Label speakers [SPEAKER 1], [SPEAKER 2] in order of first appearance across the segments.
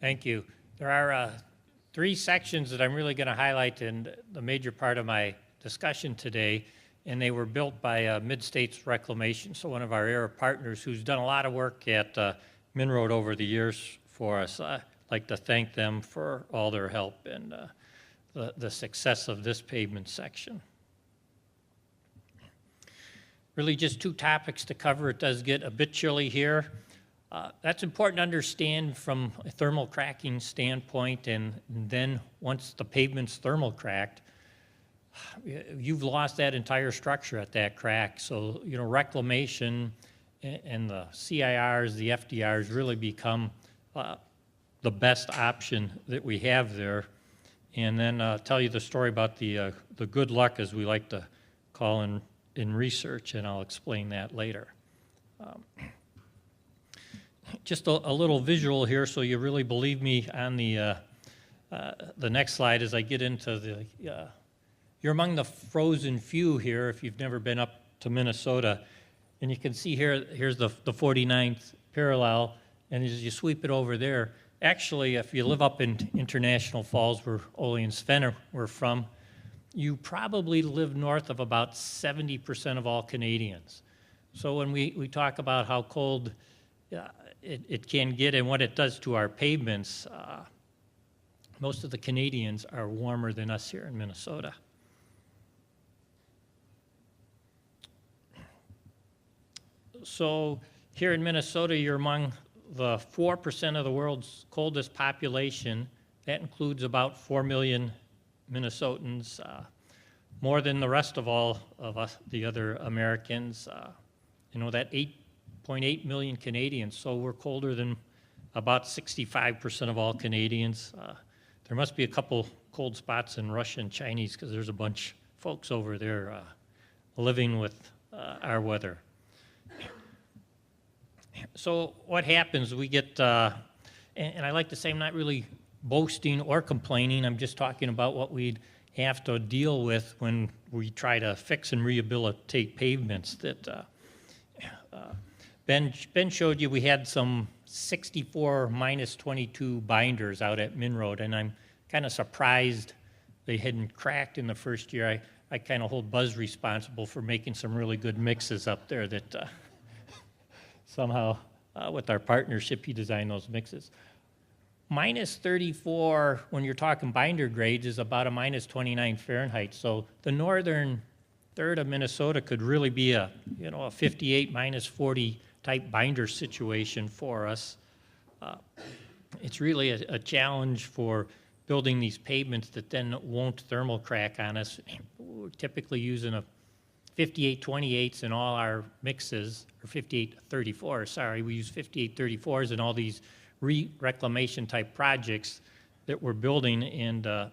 [SPEAKER 1] Thank you. There are three sections that I'm really going to highlight in the major part of my discussion today, and they were built by Mid-States Reclamation, so one of our ARRA partners who's done a lot of work at MnROAD over the years for us. I'd like to thank them for all their help and the success of this pavement section. Really just two topics to cover. It does get a bit chilly here. That's important to understand from a thermal cracking standpoint, and then once the pavement's thermal cracked, you've lost that entire structure at that crack. So, you know, reclamation and the CIRs, the FDRs really become the best option that we have there. And then tell you the story about the good luck, as we like to call in research, and I'll explain that later. Just a little visual here so you really believe me on the next slide as I get into the, you're among the frozen few here if you've never been up to Minnesota. And you can see here, here's the 49th parallel, and as you sweep it over there, actually if you live up in International Falls where Ole and Sven were from, you probably live north of about 70% of all Canadians. So when we talk about how cold it can get and what it does to our pavements, most of the Canadians are warmer than us here in Minnesota. So here in Minnesota, you're among the 4% of the world's coldest population. That includes about 4 million Minnesotans, more than the rest of all of us, the other Americans. You know, that 8.8 million Canadians, so we're colder than about 65% of all Canadians. There must be a couple cold spots in Russia and Chinese because there's a bunch of folks over there living with our weather. So what happens, we get, and I like to say I'm not really boasting or complaining, I'm just talking about what we'd have to deal with when we try to fix and rehabilitate pavements. That Ben showed you we had some 64 minus 22 binders out at MnROAD, and I'm kind of surprised they hadn't cracked in the first year. I kind of hold Buzz responsible for making some really good mixes up there that somehow with our partnership he designed those mixes. Minus 34 when you're talking binder grades is about a minus 29 Fahrenheit. So the northern third of Minnesota could really be a 58 minus 40 type binder situation for us. It's really a challenge for building these pavements that then won't thermal crack on us. We're typically using a 58/28s in all our mixes, or 58/34, sorry. We use 58/34s in all these reclamation type projects that we're building, and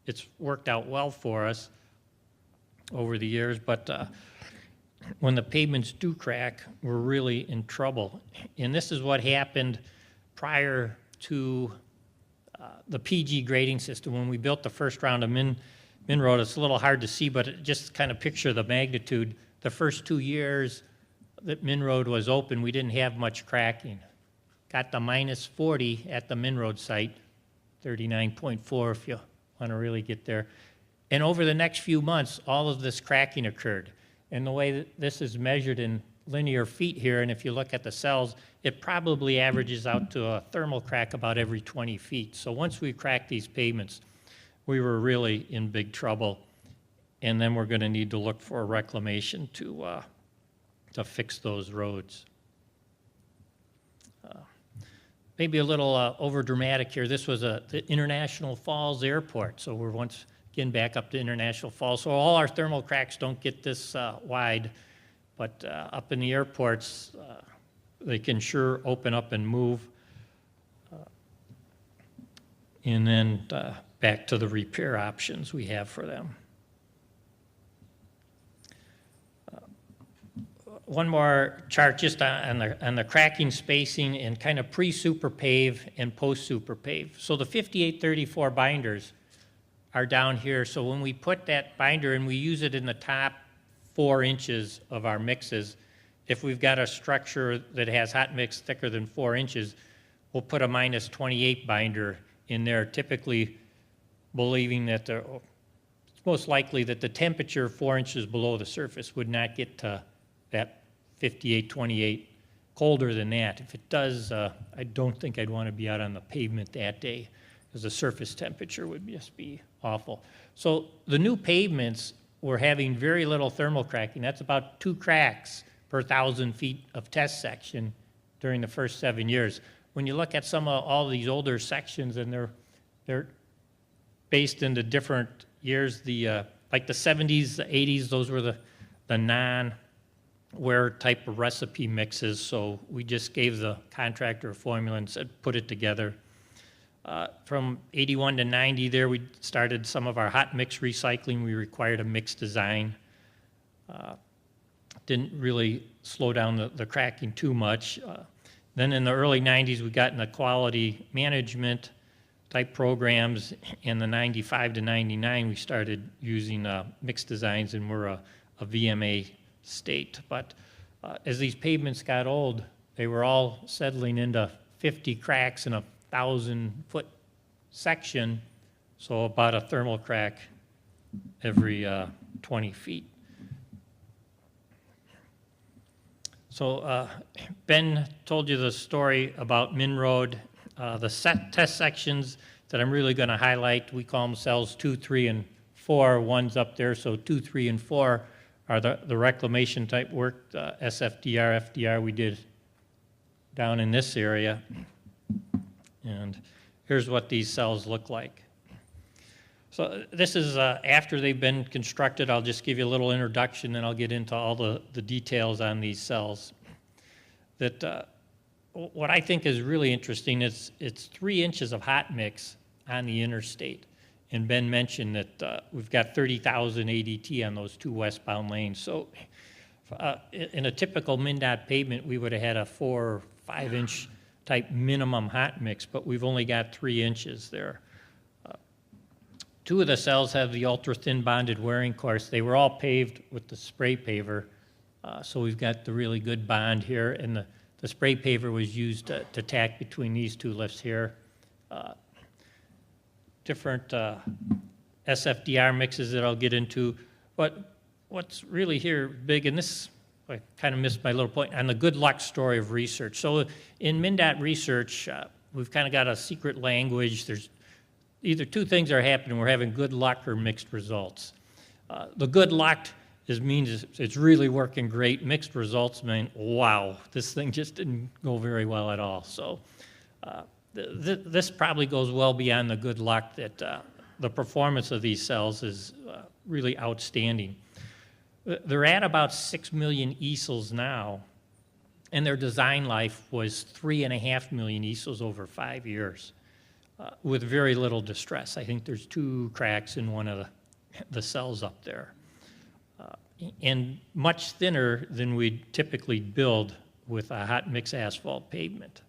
[SPEAKER 1] it's worked out well for us over the years. But when the pavements do crack, we're really in trouble. And this is what happened prior to the PG grading system. When we built the first round of MnROAD, it's a little hard to see, but just kind of picture the magnitude. The first 2 years that MnROAD was open, we didn't have much cracking. Got the minus 40 at the MnROAD site, 39.4 if you want to really get there. And over the next few months, all of this cracking occurred. And the way that this is measured in linear feet here, and if you look at the cells, it probably averages out to a thermal crack about every 20 feet. So once we crack these pavements, we were really in big trouble. And then we're going to need to look for a reclamation to fix those roads. Maybe a little over dramatic here. This was the International Falls Airport. So we're once again back up to International Falls. So all our thermal cracks don't get this wide, but up in the airports, they can sure open up and move. And then back to the repair options we have for them. One more chart just on the cracking spacing and kind of pre-super pave and post-super pave. So the 58/34 binders are down here. So when we put that binder in, we use it in the top 4 inches of our mixes. If we've got a structure that has hot mix thicker than 4 inches, we'll put a minus 28 binder in there, typically believing that it's most likely that the temperature 4 inches below the surface would not get to that 58, 28, colder than that. If it does, I don't think I'd want to be out on the pavement that day, because the surface temperature would just be awful. So the new pavements were having very little thermal cracking. That's about 2 cracks per 1,000 feet of test section during the first 7 years. When you look at some of all these older sections, and they're based into different years, like the 70s, the 80s, those were the non-wear type of recipe mixes. So we just gave the contractor a formula and said, put it together. From 81 to 90 there, we started some of our hot mix recycling. We required a mix design. Didn't really slow down the cracking too much. Then in the early 90s, we got into quality management type programs. In the 95 to 99, we started using mix designs, and we're a VMA state. But as these pavements got old, they were all settling into 50 cracks in a 1,000-foot section, so about a thermal crack every 20 feet. So Ben told you the story about MnROAD. The test sections that I'm really going to highlight, we call them cells 2, 3, and 4. One's up there, so 2, 3, and 4 are the reclamation type work, SFDR, FDR we did down in this area. And here's what these cells look like. So this is after they've been constructed. I'll just give you a little introduction, and I'll get into all the details on these cells. What I think is really interesting is it's 3 inches of hot mix on the interstate. And Ben mentioned that we've got 30,000 ADT on those 2 westbound lanes. So in a typical MnDOT pavement, we would have had a 4 or 5 inch type minimum hot mix, but we've only got 3 inches there. 2 of the cells have the ultra-thin bonded wearing course. They were all paved with the spray paver, so we've got the really good bond here, and the spray paver was used to tack between these 2 lifts here. Different SFDR mixes that I'll get into, but what's really here big, and this, I kind of missed my little point, on the good luck story of research. So in MnDOT research, we've kind of got a secret language. There's either 2 things are happening. We're having good luck or mixed results. The good luck means it's really working great. Mixed results mean, wow, this thing just didn't go very well at all. So this probably goes well beyond the good luck, that the performance of these cells is really outstanding. They're at about 6 million Easels now, and their design life was 3.5 million Easels over 5 years, with very little distress. I think there's 2 cracks in one of the cells up there, and much thinner than we'd typically build with a hot mix asphalt pavement.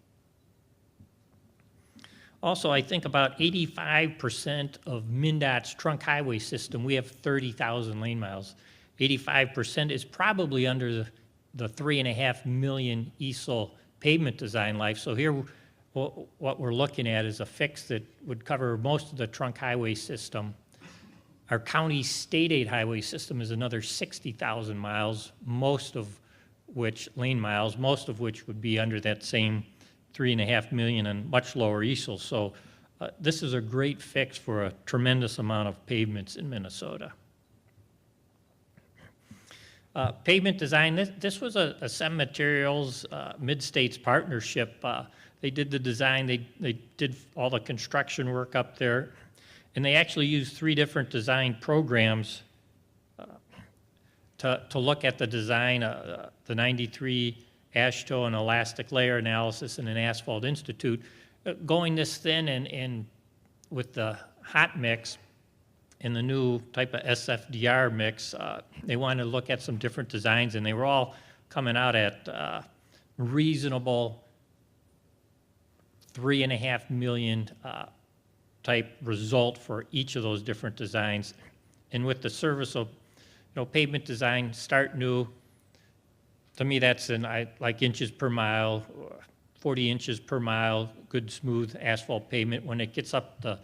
[SPEAKER 1] Also, I think about 85% of MnDOT's trunk highway system, we have 30,000 lane miles, 85% is probably under the 3.5 million Easel pavement design life. So here, what we're looking at is a fix that would cover most of the trunk highway system. Our county state aid highway system is another 60,000 miles, most of which, lane miles, most of which would be under that same 3.5 million and much lower Easel. So this is a great fix for a tremendous amount of pavements in Minnesota. Pavement design, this was a Sem Materials Mid-States partnership. They did the design, they did all the construction work up there, and they actually used 3 different design programs to look at the design, the 93 AASHTO and elastic layer analysis and an Asphalt Institute. Going this thin and with the hot mix and the new type of SFDR mix, they wanted to look at some different designs, and they were all coming out at reasonable 3.5 million type result for each of those different designs. And with the service of, pavement design, start new, to me that's like inches per mile, 40 inches per mile, good smooth asphalt pavement. When it gets up to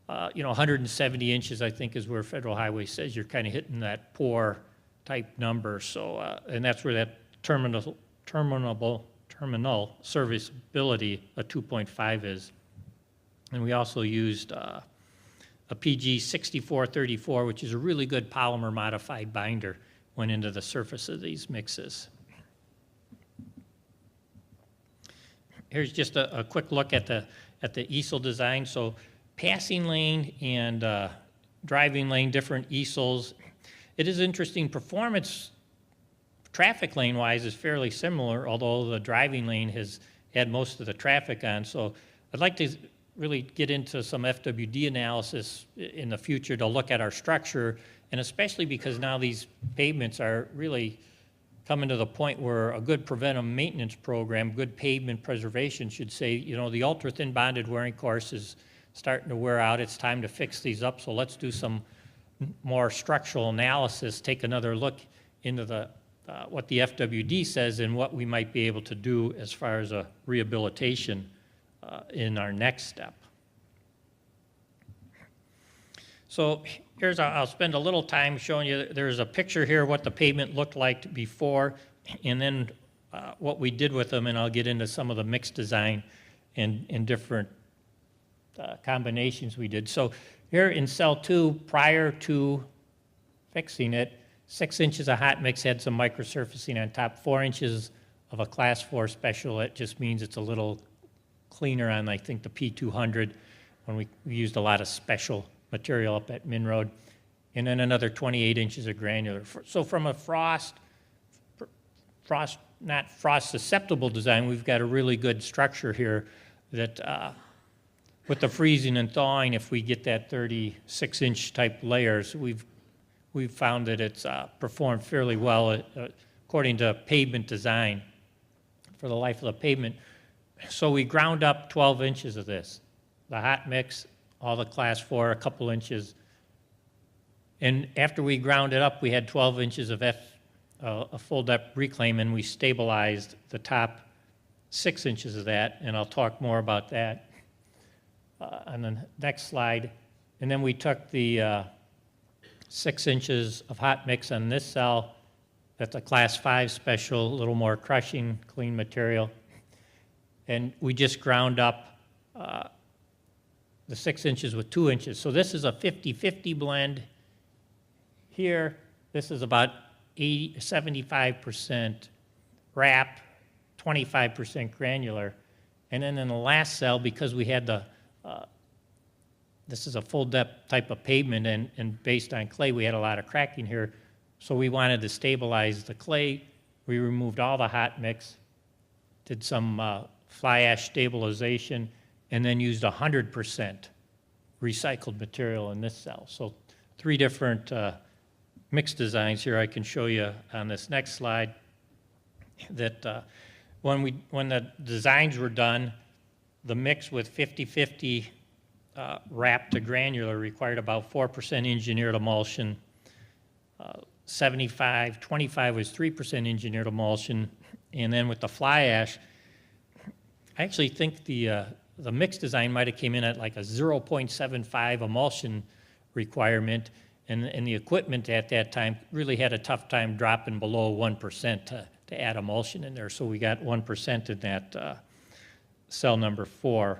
[SPEAKER 1] 170 inches, I think is where Federal Highway says you're kind of hitting that poor type number. So, and that's where that terminal serviceability, a 2.5 is. And we also used a PG 6434, which is a really good polymer modified binder, went into the surface of these mixes. Here's just a quick look at the easel design. So passing lane and driving lane, different easels. It is interesting. Performance, traffic lane wise, is fairly similar, although the driving lane has had most of the traffic on. So I'd like to really get into some FWD analysis in the future to look at our structure, and especially because now these pavements are really coming to the point where a good preventive maintenance program, good pavement preservation should say, the ultra-thin bonded wearing course is starting to wear out. It's time to fix these up, so let's do some more structural analysis, take another look into what the FWD says and what we might be able to do as far as a rehabilitation in our next step. So I'll spend a little time showing you, there's a picture here of what the pavement looked like before, and then what we did with them, and I'll get into some of the mixed design and different combinations we did. So here in cell 2, prior to fixing it, 6 inches of hot mix had some microsurfacing on top, 4 inches of a class 4 special. It just means it's a little cleaner on, I think, the P200 when we used a lot of special material up at MnROAD, and then another 28 inches of granular. So from a not frost susceptible design, we've got a really good structure here that with the freezing and thawing, if we get that 36-inch type layers, we've found that it's performed fairly well according to pavement design for the life of the pavement. So we ground up 12 inches of this, the hot mix, all the class 4, a couple inches. And after we ground it up, we had 12 inches of a full depth reclaim, and we stabilized the top 6 inches of that, and I'll talk more about that on the next slide. And then we took the 6 inches of hot mix on this cell. That's a class 5 special, a little more crushing, clean material. And we just ground up the 6 inches with 2 inches. So this is a 50-50 blend. Here, this is about 75% wrap, 25% granular. And then in the last cell, because we had this is a full depth type of pavement, and based on clay, we had a lot of cracking here. So we wanted to stabilize the clay. We removed all the hot mix, did some fly ash stabilization, and then used 100% recycled material in this cell. So 3 different mix designs here I can show you on this next slide. That when the designs were done, the mix with 50-50 wrap to granular required about 4% engineered emulsion. 25 was 3% engineered emulsion, and then with the fly ash, I actually think the mix design might have came in at like a 0.75 emulsion requirement, and the equipment at that time really had a tough time dropping below 1% to add emulsion in there. So we got 1% in that cell number 4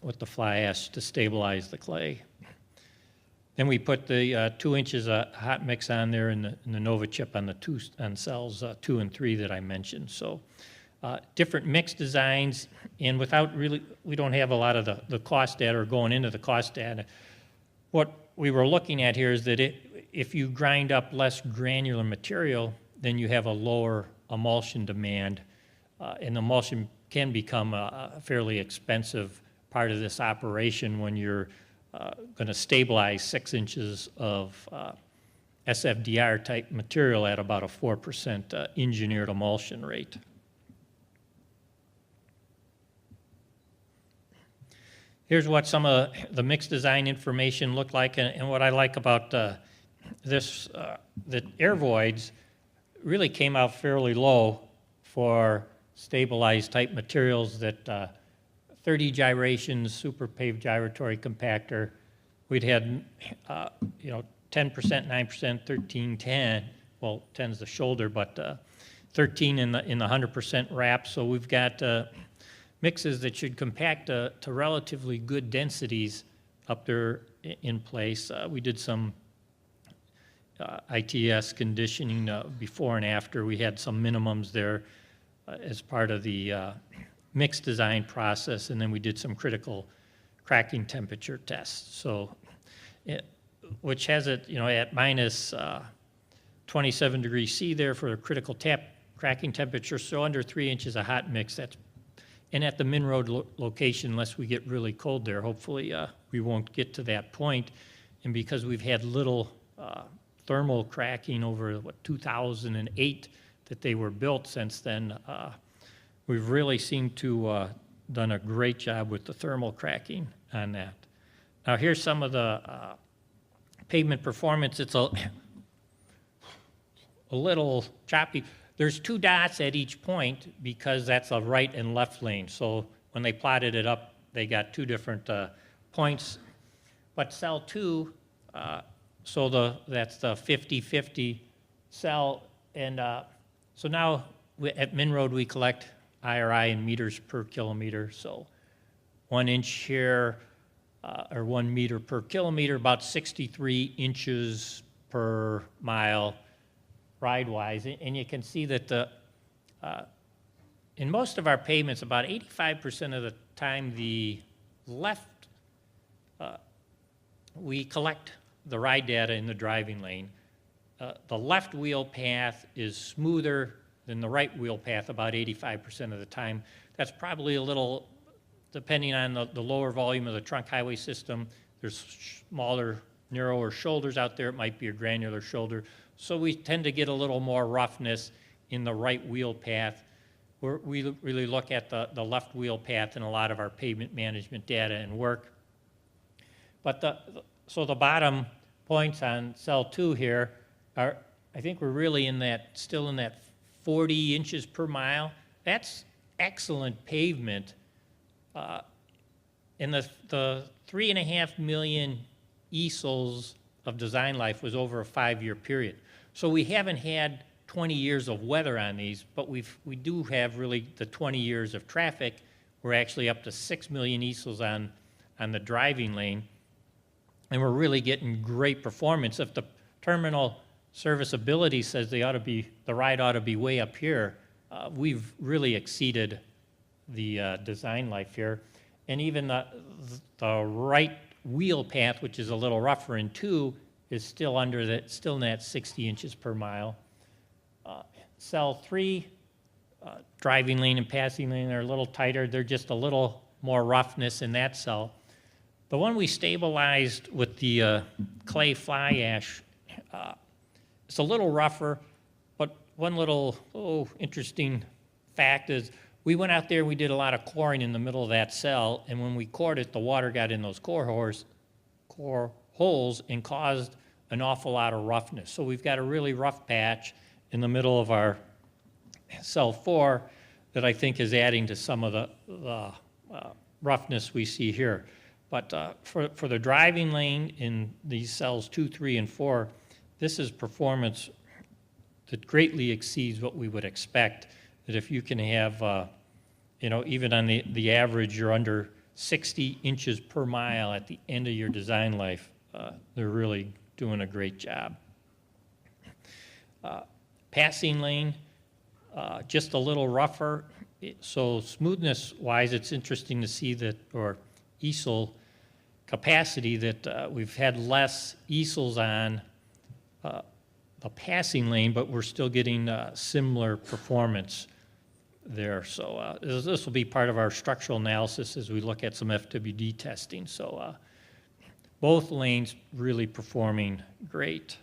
[SPEAKER 1] with the fly ash to stabilize the clay. Then we put the 2 inches of hot mix on there in the Nova chip on cells 2 and 3 that I mentioned. So different mix designs, and without really, we don't have a lot of the cost data or going into the cost data. What we were looking at here is that if you grind up less granular material, then you have a lower emulsion demand, and emulsion can become a fairly expensive part of this operation when you're going to stabilize 6 inches of SFDR type material at about a 4% engineered emulsion rate. Here's what some of the mix design information looked like, and what I like about this, the air voids really came out fairly low for stabilized type materials that 30 gyrations, super paved gyratory compactor. We'd had, 10%, 9%, 13, 10. Well, 10's the shoulder, but 13 in the 100% wrap. So we've got mixes that should compact to relatively good densities up there in place. We did some ITS conditioning before and after. We had some minimums there as part of the mix design process, and then we did some critical cracking temperature tests. So, which has it, at minus 27 degrees C there for a critical cracking temperature, so under 3 inches of hot mix. And at the MnROAD location, unless we get really cold there, hopefully we won't get to that point. And because we've had little thermal cracking over 2008 that they were built since then, we've really seemed to done a great job with the thermal cracking on that. Now here's some of the pavement performance. It's a little choppy. There's 2 dots at each point because that's a right and left lane. So when they plotted it up, they got 2 different points. But cell 2, that's the 50-50 cell. And so now at MnROAD we collect ARRA in meters per kilometer. So 1 inch here, or 1 meter per kilometer, about 63 inches per mile ride-wise. And you can see that in most of our pavements, about 85% of the time, the left, we collect the ride data in the driving lane. The left wheel path is smoother than the right wheel path about 85% of the time. That's probably a little, depending on the lower volume of the trunk highway system. There's smaller, narrower shoulders out there. It might be a granular shoulder. So we tend to get a little more roughness in the right wheel path. We really look at the left wheel path in a lot of our pavement management data and work. But so the bottom points on cell 2 here are, I think we're really still in that 40 inches per mile. That's excellent pavement. And the 3.5 million Easels of design life was over a 5-year period. So we haven't had 20 years of weather on these, but we do have really the 20 years of traffic. We're actually up to 6 million Easels on the driving lane, and we're really getting great performance. If the terminal serviceability says the ride ought to be way up here, we've really exceeded the design life here. And even the right wheel path, which is a little rougher in 2, is still still in that 60 inches per mile. Cell 3, driving lane and passing lane are a little tighter. They're just a little more roughness in that cell. The one we stabilized with the clay fly ash, it's a little rougher, but one little interesting fact is we went out there and we did a lot of coring in the middle of that cell, and when we cored it, the water got in those core holes and caused an awful lot of roughness. So we've got a really rough patch in the middle of our cell 4 that I think is adding to some of the roughness we see here. But for the driving lane in these cells 2, 3, and 4, this is performance that greatly exceeds what we would expect. That if you can have, even on the average, you're under 60 inches per mile at the end of your design life, they're really doing a great job. Passing lane, just a little rougher. So smoothness-wise, it's interesting to see that, or Easel capacity, that we've had less Easels on the passing lane, but we're still getting similar performance there. So this will be part of our structural analysis as we look at some FWD testing. So both lanes really performing great.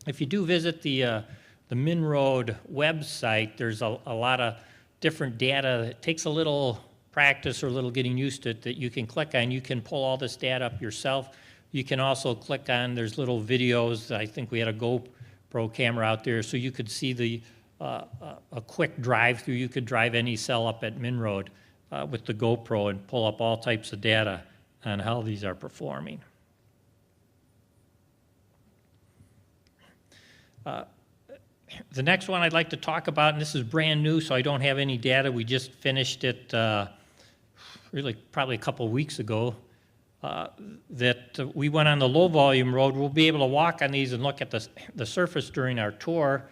[SPEAKER 1] If you do visit the MnROAD website, there's a lot of different data. It takes a little practice or a little getting used to it that you can click on. You can pull all this data up yourself. You can also click on, there's little videos. I think we had a GoPro camera out there, so you could see the a quick drive-through. You could drive any cell up at MnROAD with the GoPro and pull up all types of data on how these are performing. The next one I'd like to talk about, and this is brand new, so I don't have any data. We just finished it really probably a couple weeks ago, that we went on the low volume road. We'll be able to walk on these and look at the surface during our tour,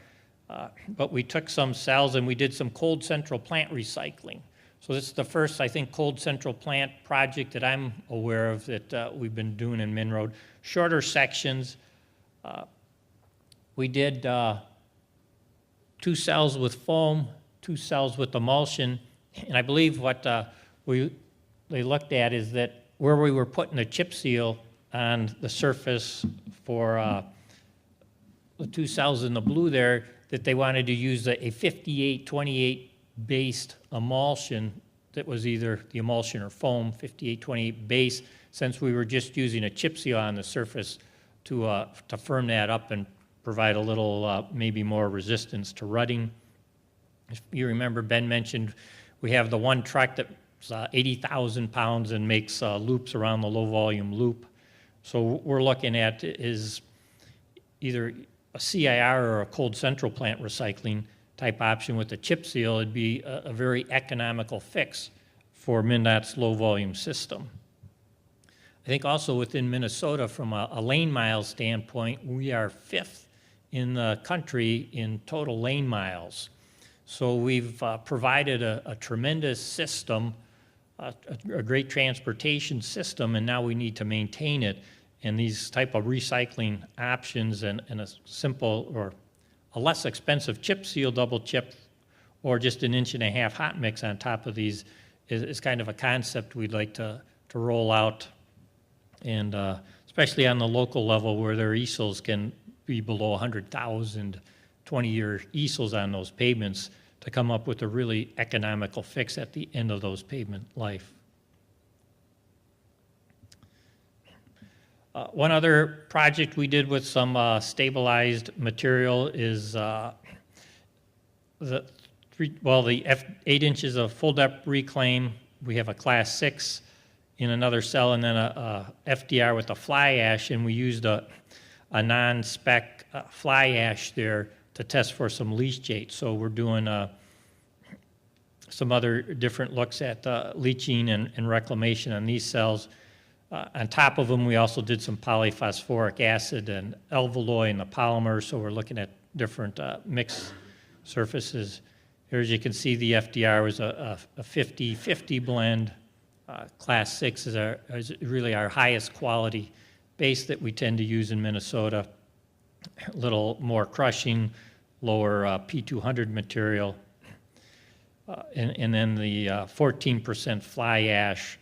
[SPEAKER 1] but we took some cells and we did some cold central plant recycling. So this is the first, I think, cold central plant project that I'm aware of that we've been doing in MnROAD. Shorter sections. We did 2 cells with foam, 2 cells with emulsion, and I believe what they looked at is that where we were putting the chip seal on the surface for the 2 cells in the blue there, that they wanted to use a 58-28 based emulsion that was either the emulsion or foam, 58-28 base, since we were just using a chip seal on the surface to firm that up and provide a little maybe more resistance to rutting. If you remember, Ben mentioned we have the one truck that's 80,000 pounds and makes loops around the low volume loop. So we're looking at is either a CIR or a cold central plant recycling type option with a chip seal. It'd be a very economical fix for MnDOT's low volume system. I think also within Minnesota, from a lane miles standpoint, we are 5th in the country in total lane miles. So we've provided a tremendous system, a great transportation system, and now we need to maintain it. And these type of recycling options and a simple or a less expensive chip seal, double chip, or just an 1.5 inch hot mix on top of these is kind of a concept we'd like to roll out. And especially on the local level where their easels can be below 100,000, 20-year easels on those pavements to come up with a really economical fix at the end of those pavement life. One other project we did with some stabilized material is the 8 inches of full depth reclaim. We have a class 6 in another cell, and then a FDR with a fly ash, and we used a non-spec fly ash there to test for some leachate. So we're doing some other different looks at leaching and reclamation on these cells. On top of them, we also did some polyphosphoric acid and alveoli in the polymer, so we're looking at different mixed surfaces. Here, as you can see, the FDR was a 50-50 blend. Class 6 is really our highest quality base that we tend to use in Minnesota. A little more crushing, lower P200 material. And then the 14% fly ash.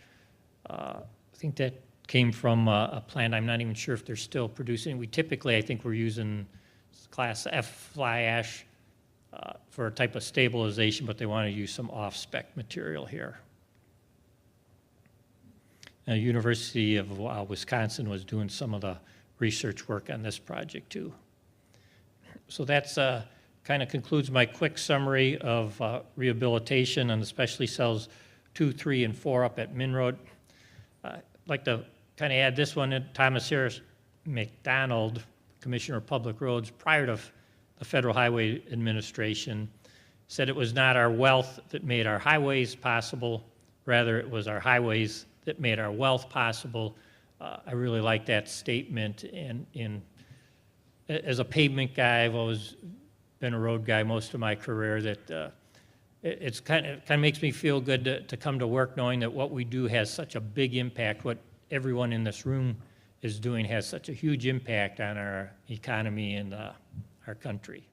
[SPEAKER 1] I think that came from a plant. I'm not even sure if they're still producing. We typically, I think we're using class F fly ash for a type of stabilization, but they want to use some off-spec material here. The University of Wisconsin was doing some of the research work on this project too. So that's kind of concludes my quick summary of rehabilitation and especially cells 2, 3, and 4 up at MnROAD. I'd like to kind of add this one. Thomas Harris McDonald, Commissioner of Public Roads, prior to the Federal Highway Administration, said it was not our wealth that made our highways possible, rather it was our highways that made our wealth possible. I really like that statement, and as a pavement guy, I've always been a road guy most of my career, that it's kind of makes me feel good to come to work knowing that what we do has such a big impact. What everyone in this room is doing has such a huge impact on our economy and our country.